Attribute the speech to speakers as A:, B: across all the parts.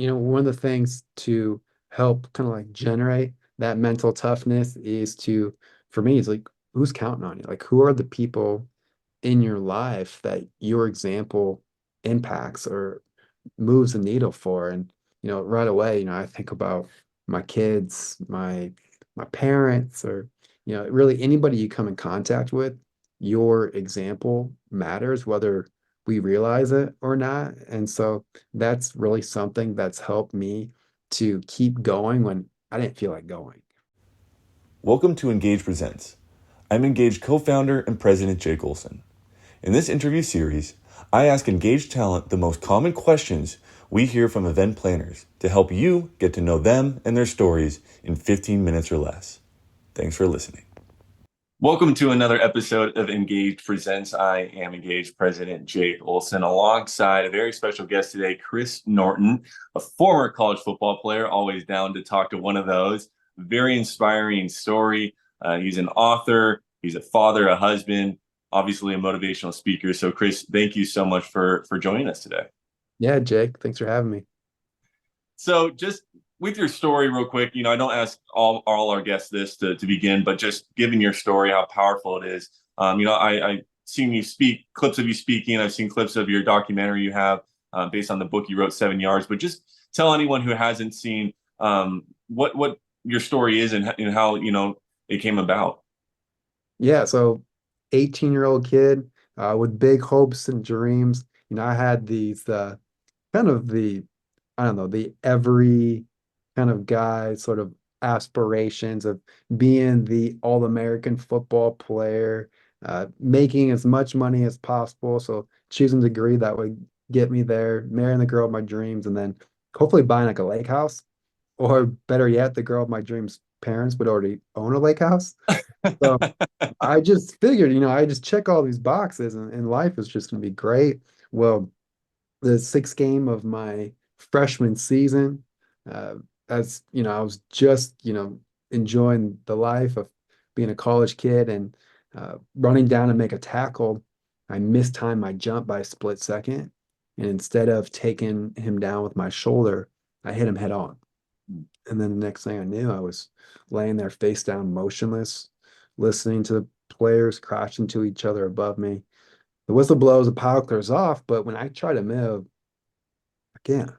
A: one of the things to help kind of like generate that mental toughness is to, for me, is like, who's counting on you? Like, who are the people in your life that your example impacts or moves the needle for? And, right away, I think about my kids, my parents, or, really anybody you come in contact with, your example matters, whether we realize it or not. And so that's really something that's helped me to keep going when I didn't feel like going.
B: Welcome to Engage Presents. I'm Engage co-founder and president Jake Olson. In this interview series, I ask Engage talent the most common questions we hear from event planners to help you get to know them and their stories in 15 minutes or less. Thanks for listening. Welcome to another episode of Engage Presents. I am Engage President Jake Olson, alongside a very special guest today, Chris Norton, a former college football player, always down to talk to one of those. Very inspiring story. He's an author, he's a father, a husband, obviously a motivational speaker. So, Chris, thank you so much for joining us today.
A: Yeah, Jake, thanks for having me.
B: So just with your story real quick, I don't ask all our guests this to begin, but just giving your story, how powerful it is. I seen you speak, clips of you speaking. I've seen clips of your documentary you have based on the book you wrote, 7 Yards. But just tell anyone who hasn't seen what your story is and how, it came about.
A: Yeah, so 18-year-old kid with big hopes and dreams. I had these kind of I don't know, the every kind of guy sort of aspirations of being the all-American football player, making as much money as possible. So choosing a degree that would get me there, marrying the girl of my dreams, and then hopefully buying like a lake house, or better yet, the girl of my dreams' parents would already own a lake house. So I just figured, I just check all these boxes and life is just going to be great. Well, the sixth game of my freshman season, uh, as I was just, enjoying the life of being a college kid and running down to make a tackle. I mistimed my jump by a split second. And instead of taking him down with my shoulder, I hit him head on. And then the next thing I knew, I was laying there face down, motionless, listening to the players crash into each other above me. The whistle blows, the power clears off, but when I try to move, I can't.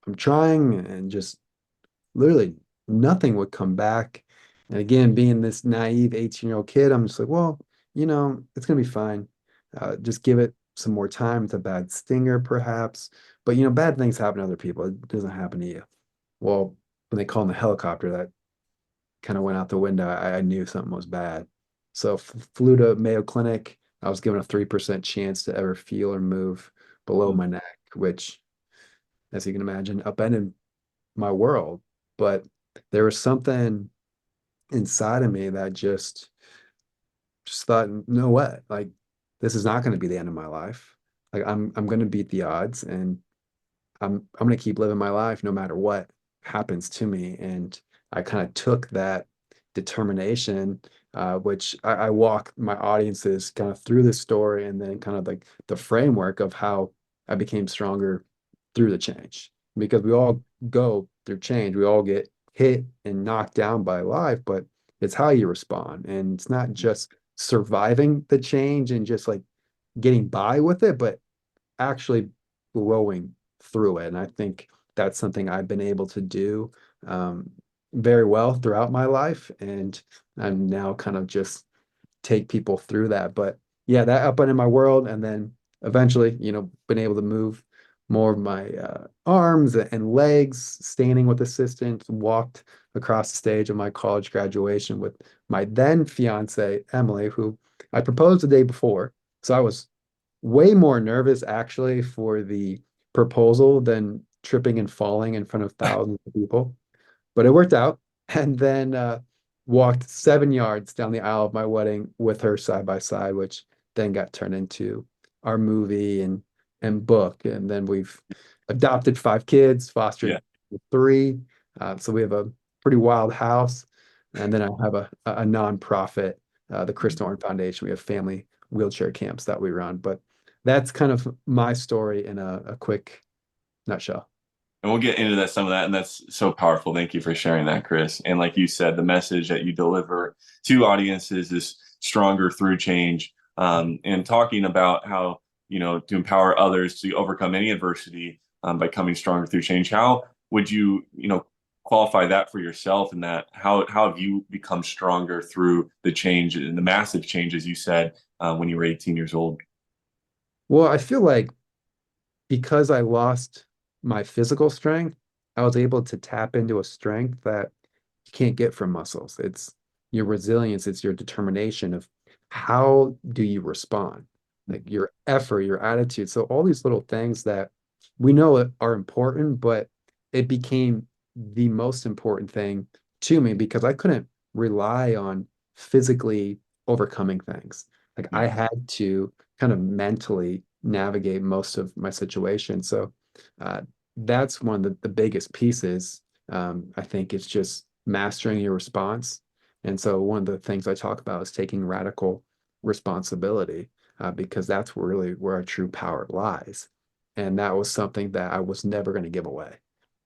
A: I'm trying and just literally nothing would come back. And again, being this naive 18-year-old kid, I'm just like, well, it's gonna be fine. Just give it some more time. It's a bad stinger, perhaps. But bad things happen to other people. It doesn't happen to you. Well, when they call in the helicopter, that kind of went out the window. I knew something was bad. So flew to Mayo Clinic. I was given a 3% chance to ever feel or move below my neck, which, as you can imagine, upended my world. But there was something inside of me that just thought, no what? Like, this is not going to be the end of my life. Like, I'm going to beat the odds, and I'm going to keep living my life no matter what happens to me. And I kind of took that determination, which I walk my audiences kind of through the story, and then kind of like the framework of how I became stronger through the change. Because we all go through change, we all get hit and knocked down by life, but it's how you respond. And it's not just surviving the change and just like getting by with it, but actually growing through it. And I think that's something I've been able to do very well throughout my life. And I'm now kind of just take people through that. But yeah, that up in my world. And then eventually, been able to move more of my arms and legs, standing with assistance, walked across the stage of my college graduation with my then fiance, Emily, who I proposed the day before. So I was way more nervous actually for the proposal than tripping and falling in front of thousands of people. But it worked out. And then walked 7 yards down the aisle of my wedding with her side by side, which then got turned into our movie and book. And then we've adopted 5 kids,
B: Yeah.
A: fostered 3. So we have a pretty wild house. And then I have a nonprofit, the Chris Norton Foundation. We have family wheelchair camps that we run. But that's kind of my story in a quick nutshell.
B: And we'll get into that some of that, and that's so powerful. Thank you for sharing that, Chris. And like you said, the message that you deliver to audiences is stronger through change. And talking about how to empower others to overcome any adversity by coming stronger through change. How would you qualify that for yourself? And that how have you become stronger through the change and the massive changes you said when you were 18 years old?
A: Well, I feel like because I lost my physical strength, I was able to tap into a strength that you can't get from muscles. It's your resilience, it's your determination of how do you respond, like your effort, your attitude. So all these little things that we know are important, but it became the most important thing to me because I couldn't rely on physically overcoming things. Like I
B: Yeah,
A: had to kind of mentally navigate most of my situation. So uh, that's one of the biggest pieces. I think it's just mastering your response. And so one of the things I talk about is taking radical responsibility because that's really where our true power lies. And that was something that I was never going to give away.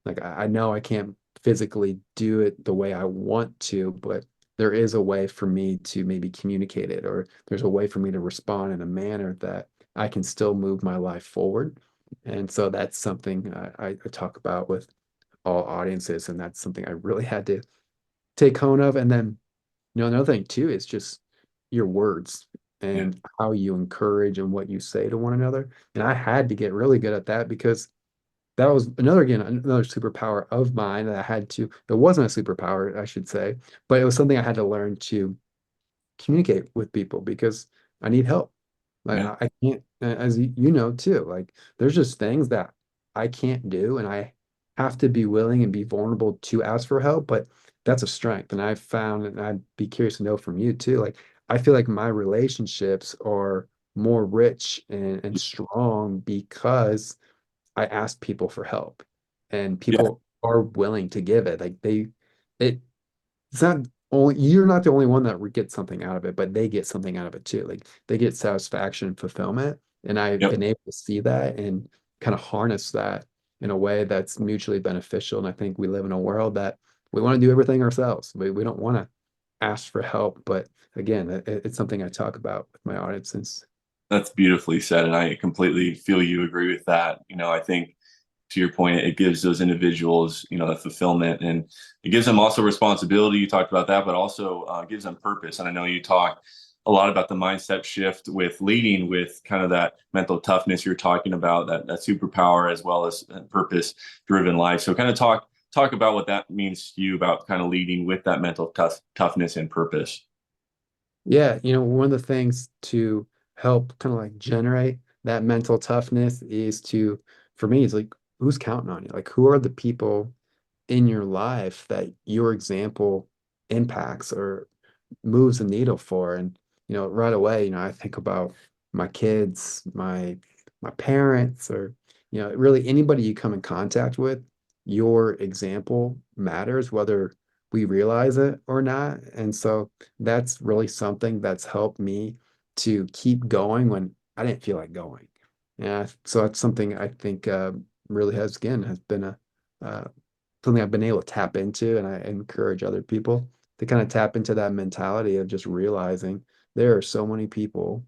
A: Like I know I can't physically do it the way I want to, but there is a way for me to maybe communicate it, or there's a way for me to respond in a manner that I can still move my life forward. And so that's something I talk about with all audiences, and that's something I really had to take hone of. And then, another thing too is just your words
B: yeah,
A: and how you encourage and what you say to one another. And I had to get really good at that because that was another superpower of mine that I had to, it wasn't a superpower, I should say, but it was something I had to learn to communicate with people because I need help. Like
B: yeah.
A: I can't, as you know too, like there's just things that I can't do, and I have to be willing and be vulnerable to ask for help. But that's a strength, and I've found, and I'd be curious to know from you too. Like I feel like my relationships are more rich and strong because I ask people for help, and
B: Yeah.
A: people are willing to give it. Like it it's not only you're not the only one that gets something out of it, but they get something out of it too. Like they get satisfaction and fulfillment. And I've
B: Yep.
A: been able to see that and kind of harness that in a way that's mutually beneficial. And I think we live in a world that we want to do everything ourselves. We don't want to ask for help. But again, it's something I talk about with my audiences.
B: That's beautifully said, and I completely feel you agree with that. I think to your point, it gives those individuals, the fulfillment, and it gives them also responsibility. You talked about that, but also gives them purpose. And I know you talk a lot about the mindset shift with leading with kind of that mental toughness you're talking about, that superpower as well as purpose driven life. So kind of talk about what that means to you about kind of leading with that mental toughness and purpose.
A: Yeah, one of the things to help kind of like generate that mental toughness is for me, it's like, who's counting on you? Like, who are the people in your life that your example impacts or moves the needle for? And, right away, I think about my kids, my parents, or, really anybody you come in contact with, your example matters, whether we realize it or not. And so that's really something that's helped me to keep going when I didn't feel like going. Yeah, so that's something I think really has been uh, something I've been able to tap into, and I encourage other people to kind of tap into that mentality of just realizing there are so many people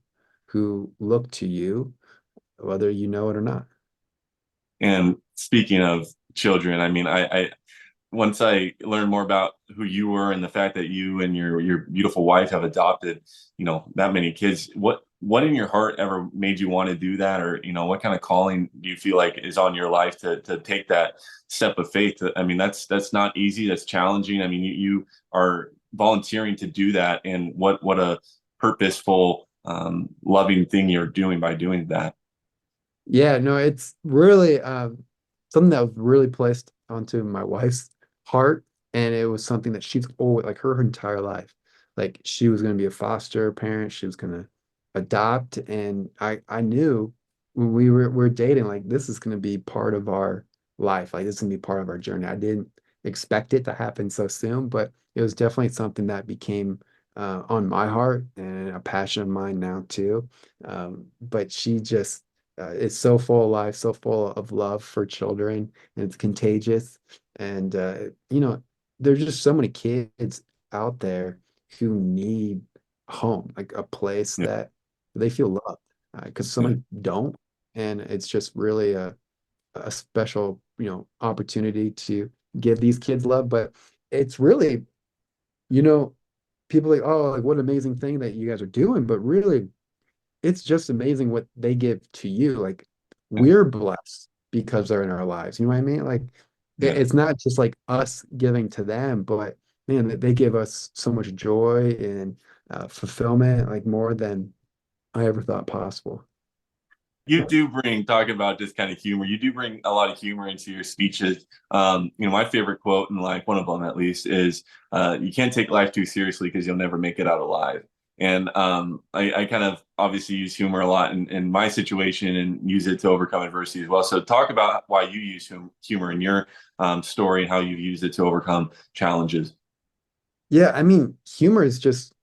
A: who look to you, whether you know it or not.
B: And speaking of children, I mean, I once I learned more about who you were and the fact that you and your beautiful wife have adopted, that many kids, what in your heart ever made you want to do that? Or, what kind of calling do you feel like is on your life to take that step of faith? I mean, that's not easy. That's challenging. I mean, you are volunteering to do that, and what a purposeful, loving thing you're doing by doing that.
A: Yeah, no, it's really something that was really placed onto my wife's heart. And it was something that she's always like her entire life. Like she was going to be a foster parent, she was going to adopt. And I knew when we were dating, like this is going to be part of our life. Like this is going to be part of our journey. I didn't expect it to happen so soon, but it was definitely something that became on my heart and a passion of mine now too. But she just it's so full of life, so full of love for children, and it's contagious. And there's just so many kids out there who need a home, like a place
B: Yeah.
A: that they feel loved, because so
B: Yeah.
A: many don't, and it's just really a special, opportunity to give these kids love. But it's really, you know, people like, oh, like what an amazing thing that you guys are doing, but really it's just amazing what they give to you. Like we're blessed because they're in our lives. You know what I mean? Like
B: Yeah.
A: it's not just like us giving to them, but man, they give us so much joy and fulfillment, like more than I ever thought possible.
B: You do bring, talking about just kind of humor, you do bring a lot of humor into your speeches. My favorite quote, and like one of them at least, is you can't take life too seriously because you'll never make it out alive. And I kind of obviously use humor a lot in my situation and use it to overcome adversity as well. So talk about why you use humor in your story and how you've used it to overcome challenges.
A: Yeah, I mean, humor is just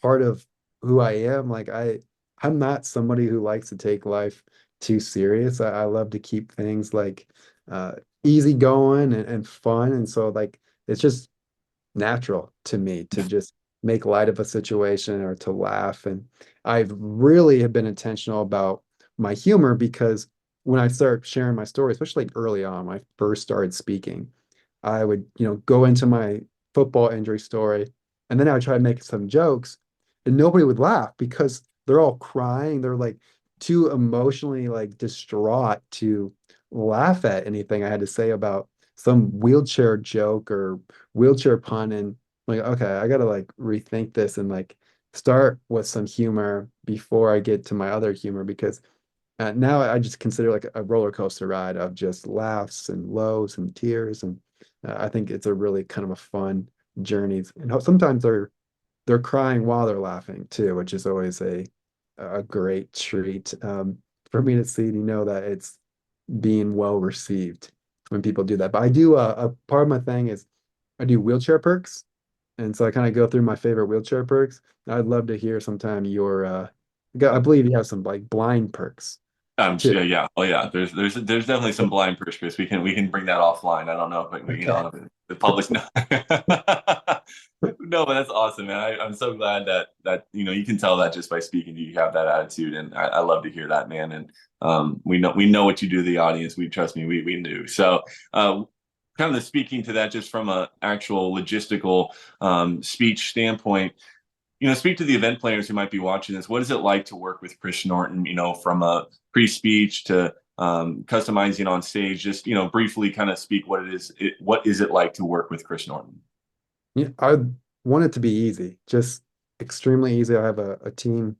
A: part of who I am. Like I'm not somebody who likes to take life too serious. I love to keep things like uh easy going and fun. And so like it's just natural to me to just make light of a situation or to laugh. And I've really have been intentional about my humor because when I start sharing my story, especially like early on, when I first started speaking, I would, go into my football injury story and then I would try to make some jokes and nobody would laugh because they're all crying. They're like too emotionally like distraught to laugh at anything I had to say about some wheelchair joke or wheelchair pun. And like, okay, I gotta like rethink this and like start with some humor before I get to my other humor because now I just consider like a roller coaster ride of just laughs and lows and tears. And I think it's a really kind of a fun journey. And sometimes they're crying while they're laughing too, which is always a great treat for me to see. That it's being well received when people do that. But I do a part of my thing is I do wheelchair perks, and so I kind of go through my favorite wheelchair perks. I'd love to hear sometime your I believe you have some like blind perks too.
B: Yeah. Oh, yeah. There's definitely some blind push, Chris. We can bring that offline. I don't know if
A: Okay.
B: if the public know. No, but that's awesome, man. I'm so glad that you can tell that just by speaking to you, you have that attitude, and I love to hear that, man. And we know what you do to the audience. We trust me, we do. So, kind of speaking to that, just from a actual logistical speech standpoint, speak to the event planners who might be watching this. What is it like to work with Chris Norton, from a pre-speech to customizing on stage? Just, briefly kind of speak what is it like to work with Chris Norton?
A: Yeah, I want it to be easy, just extremely easy. I have a team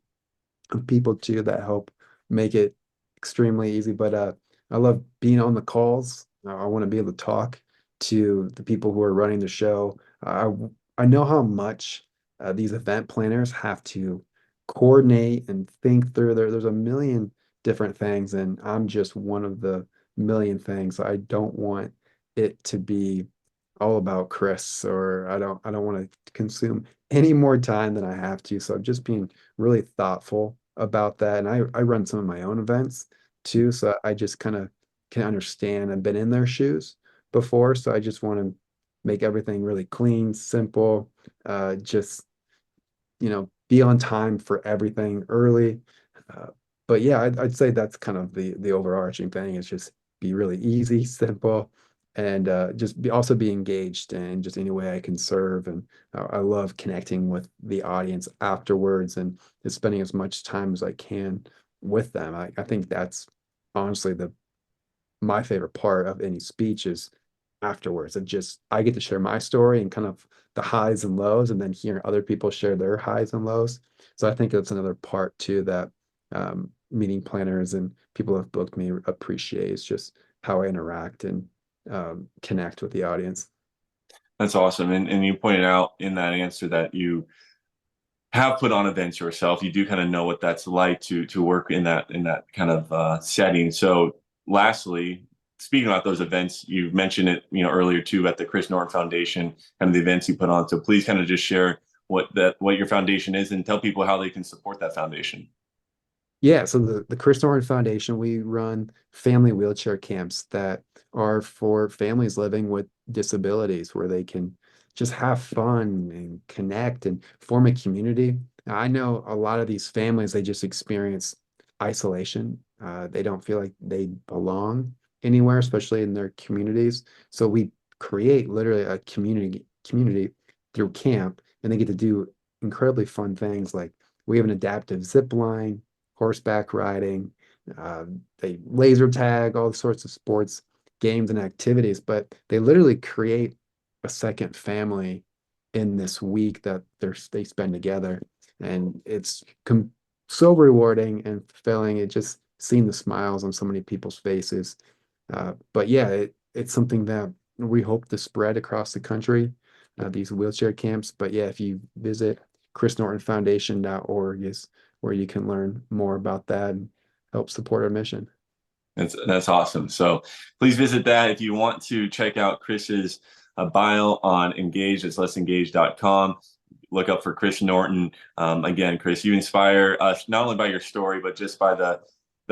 A: of people too that help make it extremely easy. But I love being on the calls. I want to be able to talk to the people who are running the show. I know how much these event planners have to coordinate and think through. There's a million different things, and I'm just one of the million things. I don't want it to be all about Chris, or I don't want to consume any more time than I have to. So just being really thoughtful about that. And I run some of my own events too. So I just kind of can understand. I've been in their shoes before. So I just want to make everything really clean, simple, just, be on time for everything early. Uh, but yeah, I'd say that's kind of the overarching thing is just be really easy, simple, and just also be engaged in just any way I can serve. And I love connecting with the audience afterwards and just spending as much time as I can with them. I think that's honestly the my favorite part of any speech is afterwards. It just I get to share my story and kind of the highs and lows, and then hearing other people share their highs and lows. So I think that's another part too that meeting planners and people who have booked me appreciate is just how I interact and connect with the audience.
B: That's awesome. And you pointed out in that answer that you have put on events yourself. You do kind of know what that's like to work in that kind of setting. So, lastly, speaking about those events, you mentioned it earlier too at the Chris Norton Foundation and the events you put on. So please kind of just share what your foundation is and tell people how they can support that foundation.
A: Yeah, so the Chris Norton Foundation, we run family wheelchair camps that are for families living with disabilities where they can just have fun and connect and form a community. Now, I know a lot of these families, they just experience isolation. They don't feel like they belong anywhere, especially in their communities. So we create literally a community through camp, and they get to do incredibly fun things like we have an adaptive zip line, horseback riding, uh, they laser tag, all sorts of sports, games, and activities. But they literally create a second family in this week that they spend together, and it's so rewarding and fulfilling. It just seeing the smiles on so many people's faces. But yeah, it's something that we hope to spread across the country, these wheelchair camps. But yeah, if you visit chrisnortonfoundation.org is where you can learn more about that and help support our mission.
B: That's awesome. So please visit that if you want to check out Chris's bio on Engage. It's letsengage.com. Look up for Chris Norton. Again, Chris, you inspire us not only by your story, but just by the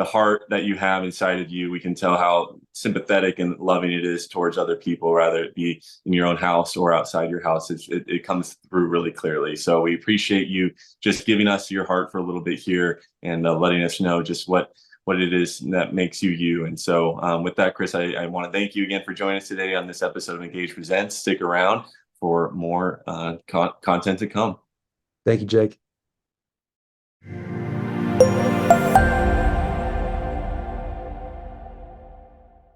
B: heart that you have inside of you. We can tell how sympathetic and loving it is towards other people, rather it be in your own house or outside your house. It comes through really clearly. So we appreciate you just giving us your heart for a little bit here and letting us know just what it is that makes you you. And so, with that, Chris, I want to thank you again for joining us today on this episode of Engage Presents. Stick around for more content to come.
A: Thank you, Jake.